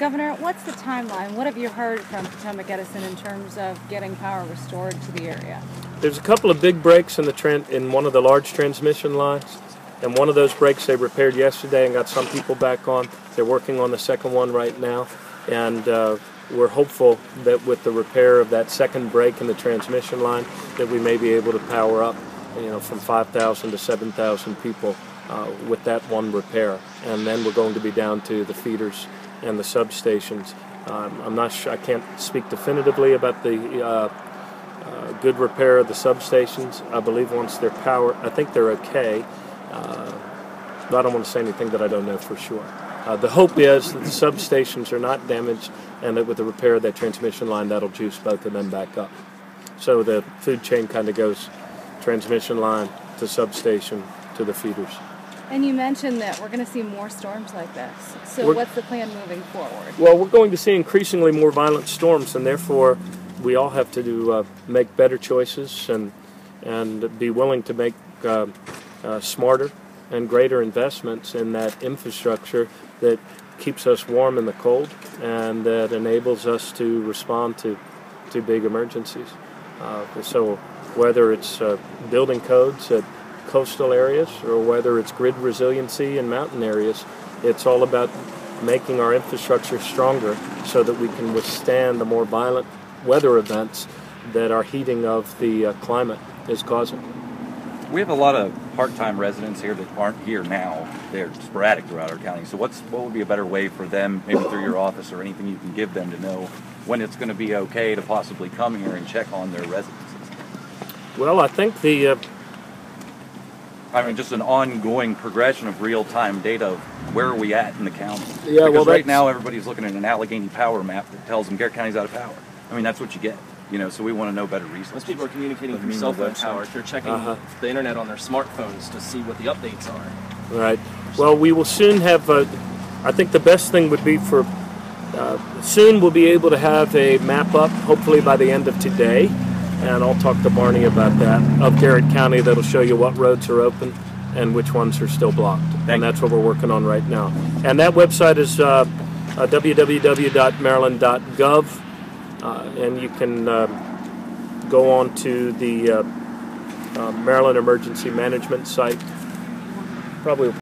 Governor, what's the timeline? What have you heard from Potomac Edison in terms of getting power restored to the area? There's a couple of big breaks in one of the large transmission lines, and one of those breaks they repaired yesterday and got some people back on. They're working on the second one right now, and we're hopeful that with the repair of that second break in the transmission line that we may be able to power up, from 5,000 to 7,000 people with that one repair. And then we're going to be down to the feeders and the substations. I'm not sure, I can't speak definitively about the good repair of the substations. I believe once they're powered, I think they're okay. But I don't want to say anything that I don't know for sure. The hope is that the substations are not damaged and that with the repair of that transmission line, that'll juice both of them back up. So the food chain kind of goes transmission line to substation to the feeders. And you mentioned that we're going to see more storms like this. So what's the plan moving forward? Well, we're going to see increasingly more violent storms, and therefore we all have to make better choices and be willing to make smarter and greater investments in that infrastructure that keeps us warm in the cold and that enables us to respond to big emergencies. So whether it's building codes at coastal areas or whether it's grid resiliency in mountain areas, it's all about making our infrastructure stronger so that we can withstand the more violent weather events that our heating of the climate is causing. We have a lot of part-time residents here that aren't here now. They're sporadic throughout our county. So what would be a better way for them, maybe through your office or anything you can give them to know when it's going to be okay to possibly come here and check on their residences? Well, I think just an ongoing progression of real-time data of where are we at in the county. Yeah, because right now everybody's looking at an Allegheny power map that tells them Garrett County's out of power. That's what you get. So we want to know better reasons. Most people are communicating through cell phone towers. They're checking the internet on their smartphones to see what the updates are. Right. Well, we will soon have, I think the best thing would be for, soon we'll be able to have a map up, hopefully by the end of today, and I'll talk to Barney about that, of Garrett County that'll show you what roads are open and which ones are still blocked. And that's what we're working on right now. And that website is www.maryland.gov. And you can go on to the Maryland Emergency Management site. Probably